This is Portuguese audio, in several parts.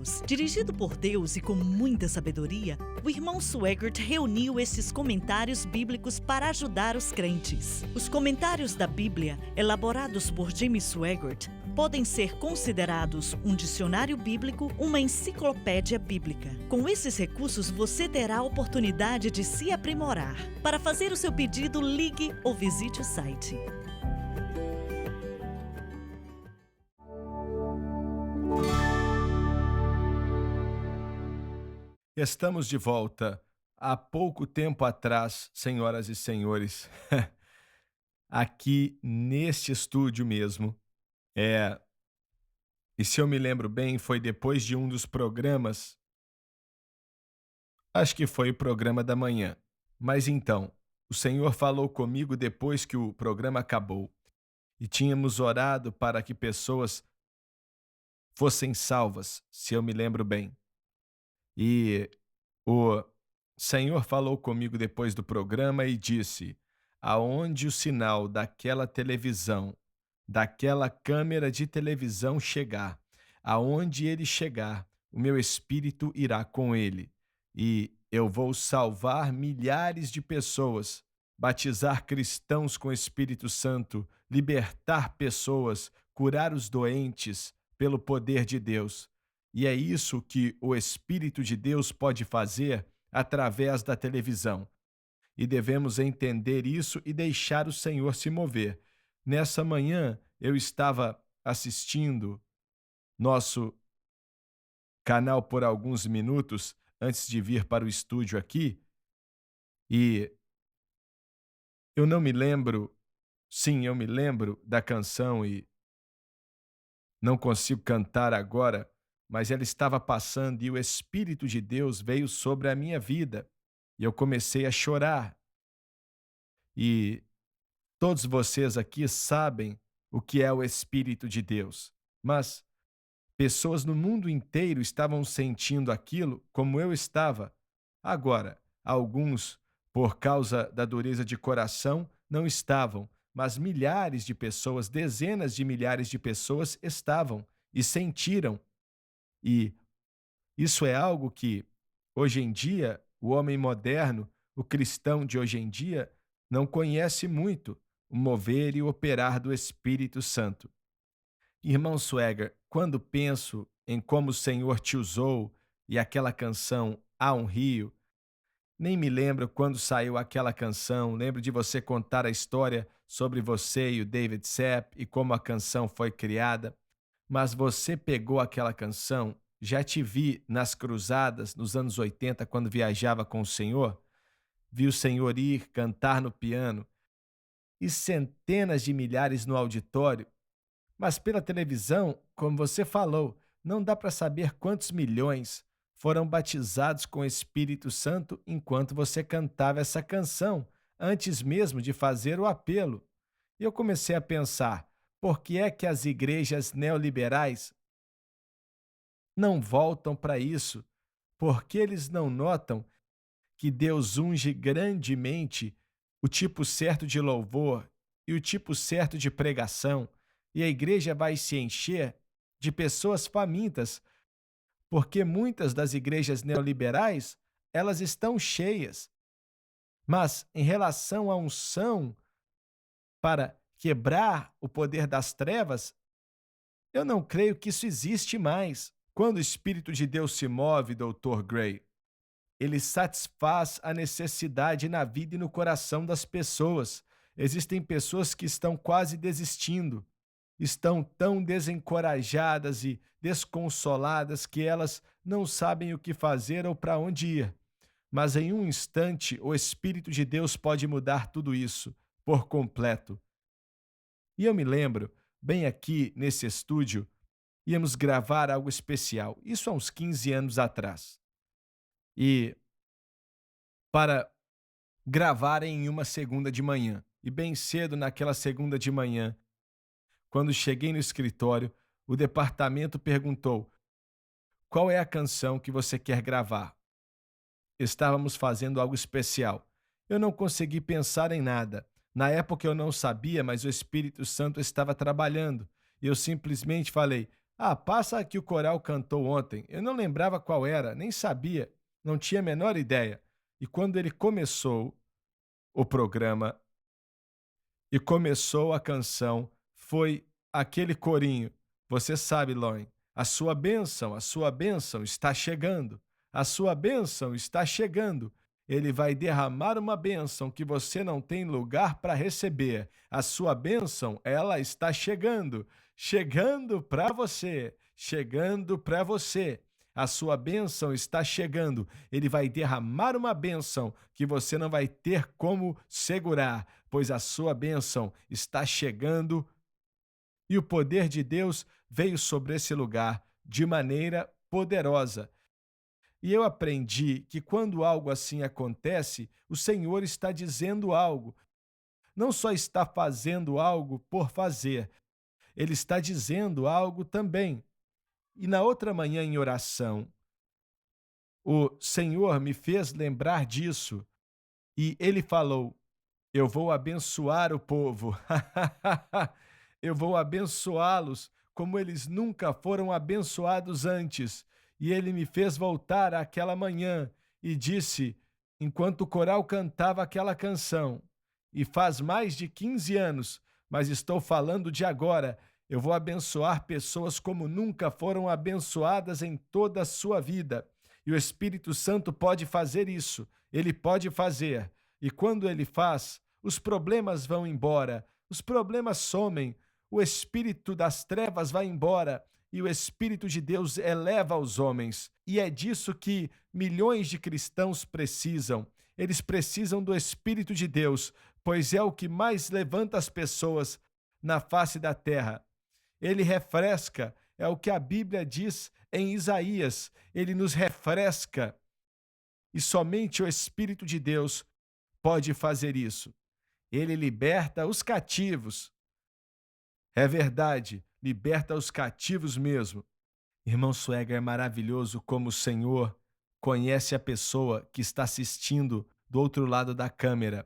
anos, dirigido por Deus e com muita sabedoria, o irmão Swaggart reuniu esses comentários bíblicos para ajudar os crentes. Os comentários da Bíblia, elaborados por James Swaggart, podem ser considerados um dicionário bíblico, uma enciclopédia bíblica. Com esses recursos, você terá a oportunidade de se aprimorar. Para fazer o seu pedido, ligue ou visite o site. Estamos de volta. Há pouco tempo atrás, senhoras e senhores, aqui neste estúdio mesmo, e se eu me lembro bem, foi depois de um dos programas, acho que foi o programa da manhã. Mas então, o Senhor falou comigo depois que o programa acabou e tínhamos orado para que pessoas fossem salvas, se eu me lembro bem. E o Senhor falou comigo depois do programa e disse: aonde o sinal daquela televisão, daquela câmera de televisão chegar, aonde ele chegar, o meu espírito irá com ele. E eu vou salvar milhares de pessoas, batizar cristãos com o Espírito Santo, libertar pessoas, curar os doentes pelo poder de Deus. E é isso que o Espírito de Deus pode fazer através da televisão. E devemos entender isso e deixar o Senhor se mover. Nessa manhã, eu estava assistindo nosso canal por alguns minutos antes de vir para o estúdio aqui, e eu não me lembro, sim, eu me lembro da canção e não consigo cantar agora, mas ela estava passando e o Espírito de Deus veio sobre a minha vida e eu comecei a chorar. E todos vocês aqui sabem o que é o Espírito de Deus, mas pessoas no mundo inteiro estavam sentindo aquilo como eu estava. Agora, alguns, por causa da dureza de coração, não estavam, mas milhares de pessoas, dezenas de milhares de pessoas estavam e sentiram. E isso é algo que, hoje em dia, o homem moderno, o cristão de hoje em dia, não conhece muito o mover e o operar do Espírito Santo. Irmão Swagger, quando penso em como o Senhor te usou e aquela canção Há um Rio, nem me lembro quando saiu aquela canção, lembro de você contar a história sobre você e o David Sepp e como a canção foi criada, mas você pegou aquela canção, já te vi nas cruzadas nos anos 80 quando viajava com o Senhor, vi o Senhor ir cantar no piano e centenas de milhares no auditório, mas pela televisão, como você falou, não dá para saber quantos milhões foram batizados com o Espírito Santo enquanto você cantava essa canção, antes mesmo de fazer o apelo. E eu comecei a pensar, por que é que as igrejas neoliberais não voltam para isso? Por que eles não notam que Deus unge grandemente o tipo certo de louvor e o tipo certo de pregação, e a igreja vai se encher de pessoas famintas, porque muitas das igrejas neoliberais, elas estão cheias. Mas em relação à unção para quebrar o poder das trevas, eu não creio que isso existe mais. Quando o Espírito de Deus se move, Dr. Gray, ele satisfaz a necessidade na vida e no coração das pessoas. Existem pessoas que estão quase desistindo, estão tão desencorajadas e desconsoladas que elas não sabem o que fazer ou para onde ir. Mas em um instante, o Espírito de Deus pode mudar tudo isso por completo. E eu me lembro, bem aqui nesse estúdio, íamos gravar algo especial, isso há uns 15 anos atrás. E para gravar em uma segunda de manhã. E bem cedo naquela segunda de manhã, quando cheguei no escritório, o departamento perguntou: qual é a canção que você quer gravar? Estávamos fazendo algo especial. Eu não consegui pensar em nada. Na época eu não sabia, mas o Espírito Santo estava trabalhando. E eu simplesmente falei: Ah, passa a que o coral cantou ontem. Eu não lembrava qual era, nem sabia, não tinha a menor ideia. E quando ele começou o programa e começou a canção, foi aquele corinho. Você sabe, Loin, a sua bênção está chegando. A sua bênção está chegando. Ele vai derramar uma bênção que você não tem lugar para receber. A sua bênção, ela está chegando, chegando para você, chegando para você. A sua bênção está chegando. Ele vai derramar uma bênção que você não vai ter como segurar, pois a sua bênção está chegando e o poder de Deus veio sobre esse lugar de maneira poderosa. E eu aprendi que quando algo assim acontece, o Senhor está dizendo algo. Não só está fazendo algo por fazer, ele está dizendo algo também. E na outra manhã em oração, o Senhor me fez lembrar disso e ele falou: Eu vou abençoar o povo. Eu vou abençoá-los como eles nunca foram abençoados antes. E ele me fez voltar àquela manhã e disse, enquanto o coral cantava aquela canção, e faz mais de 15 anos, mas estou falando de agora, eu vou abençoar pessoas como nunca foram abençoadas em toda a sua vida. E o Espírito Santo pode fazer isso, ele pode fazer. E quando ele faz, os problemas vão embora, os problemas somem, o espírito das trevas vai embora e o Espírito de Deus eleva os homens. E é disso que milhões de cristãos precisam. Eles precisam do Espírito de Deus, pois é o que mais levanta as pessoas na face da terra. Ele refresca, é o que a Bíblia diz em Isaías, ele nos refresca. E somente o Espírito de Deus pode fazer isso. Ele liberta os cativos. É verdade, liberta os cativos mesmo. Irmão Sueger, é maravilhoso como o Senhor conhece a pessoa que está assistindo do outro lado da câmera.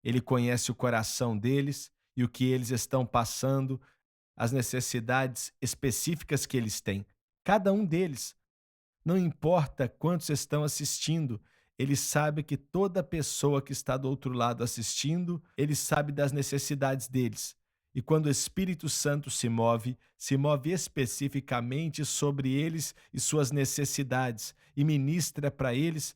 Ele conhece o coração deles e o que eles estão passando, as necessidades específicas que eles têm. Cada um deles. Não importa quantos estão assistindo, ele sabe que toda pessoa que está do outro lado assistindo, ele sabe das necessidades deles. E quando o Espírito Santo se move especificamente sobre eles e suas necessidades e ministra para eles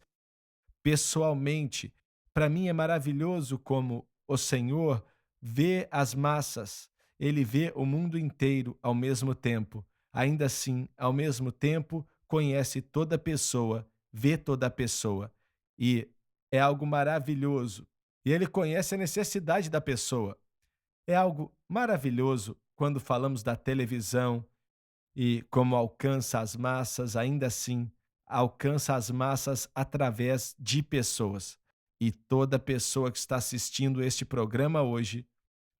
pessoalmente. Para mim é maravilhoso como o Senhor vê as massas, ele vê o mundo inteiro ao mesmo tempo. Ainda assim, ao mesmo tempo, conhece toda pessoa, vê toda pessoa. E é algo maravilhoso. E ele conhece a necessidade da pessoa. É algo maravilhoso quando falamos da televisão e como alcança as massas, ainda assim, alcança as massas através de pessoas. E toda pessoa que está assistindo este programa hoje,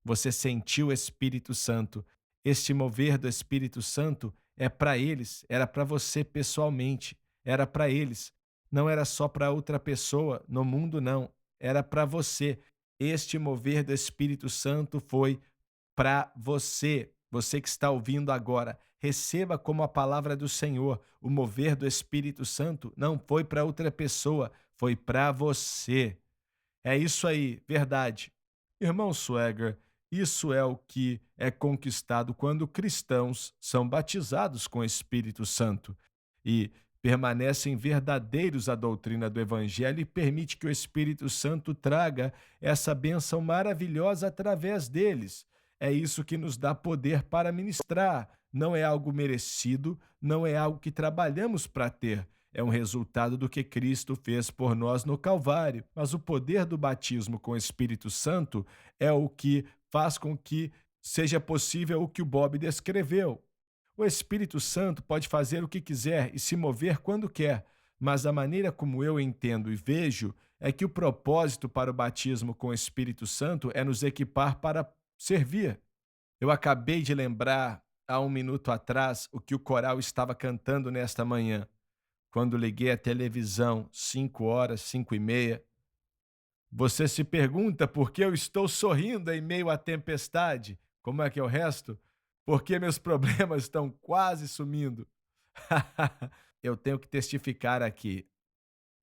você sentiu o Espírito Santo. Este mover do Espírito Santo é para eles, era para você pessoalmente, era para eles. Não era só para outra pessoa no mundo, não. Era para você. Este mover do Espírito Santo foi para você, você que está ouvindo agora. Receba como a palavra do Senhor. O mover do Espírito Santo não foi para outra pessoa, foi para você. É isso aí, verdade. Irmão Swagger, isso é o que é conquistado quando cristãos são batizados com o Espírito Santo e permanecem verdadeiros à doutrina do Evangelho e permite que o Espírito Santo traga essa bênção maravilhosa através deles. É isso que nos dá poder para ministrar. Não é algo merecido, não é algo que trabalhamos para ter. É um resultado do que Cristo fez por nós no Calvário. Mas o poder do batismo com o Espírito Santo é o que faz com que seja possível o que o Bob descreveu. O Espírito Santo pode fazer o que quiser e se mover quando quer, mas a maneira como eu entendo e vejo é que o propósito para o batismo com o Espírito Santo é nos equipar para servir. Eu acabei de lembrar, há um minuto atrás, o que o coral estava cantando nesta manhã. Quando liguei a televisão, 5 horas, 5h30, você se pergunta por que eu estou sorrindo em meio à tempestade. Como é que é o resto? porque meus problemas estão quase sumindo. Eu tenho que testificar aqui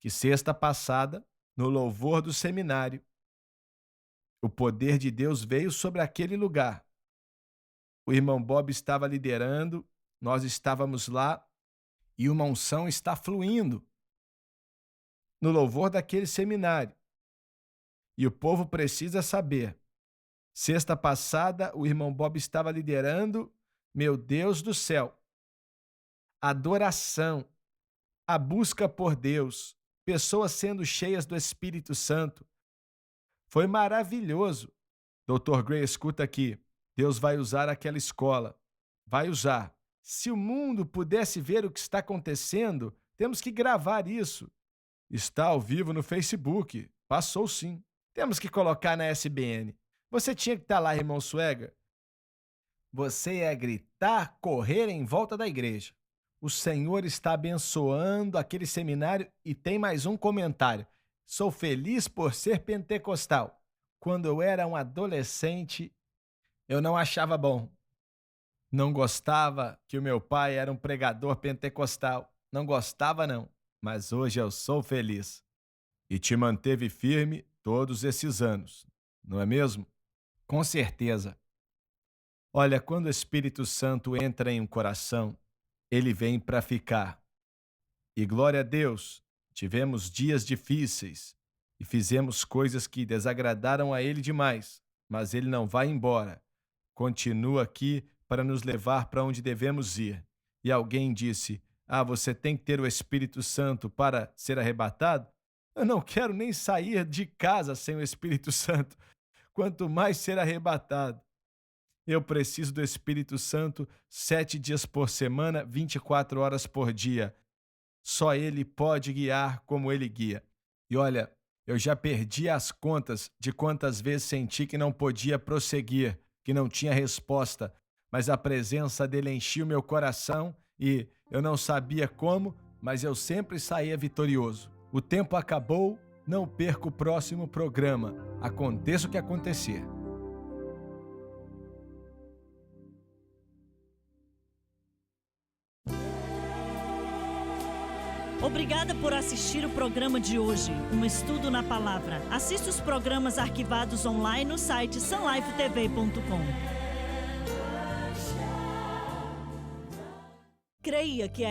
que sexta passada, no louvor do seminário, o poder de Deus veio sobre aquele lugar. O irmão Bob estava liderando, nós estávamos lá e uma unção está fluindo no louvor daquele seminário. E o povo precisa saber. Sexta passada, o irmão Bob estava liderando, meu Deus do céu, adoração, a busca por Deus, pessoas sendo cheias do Espírito Santo. Foi maravilhoso. Dr. Gray, escuta aqui. Deus vai usar aquela escola. Vai usar. Se o mundo pudesse ver o que está acontecendo, temos que gravar isso. Está ao vivo no Facebook. Passou sim. Temos que colocar na SBN. Você tinha que estar lá, irmão Swagger. Você ia gritar, correr em volta da igreja. O Senhor está abençoando aquele seminário e tem mais um comentário. Sou feliz por ser pentecostal. Quando eu era um adolescente, eu não achava bom. Não gostava que o meu pai era um pregador pentecostal. Não gostava não, mas hoje eu sou feliz. E te manteve firme todos esses anos, não é mesmo? Com certeza. Olha, quando o Espírito Santo entra em um coração, ele vem para ficar. E glória a Deus, tivemos dias difíceis e fizemos coisas que desagradaram a ele demais, mas ele não vai embora. Continua aqui para nos levar para onde devemos ir. E alguém disse: você tem que ter o Espírito Santo para ser arrebatado? Eu não quero nem sair de casa sem o Espírito Santo, quanto mais ser arrebatado. Eu preciso do Espírito Santo 7 dias por semana, 24 horas por dia. Só Ele pode guiar como Ele guia. E olha, eu já perdi as contas de quantas vezes senti que não podia prosseguir, que não tinha resposta, mas a presença dele enchia o meu coração e eu não sabia como, mas eu sempre saía vitorioso. O tempo acabou, não perca o próximo programa, aconteça o que acontecer. Obrigada por assistir o programa de hoje, um estudo na palavra. Assista os programas arquivados online no site sunlifetv.com. Creia que a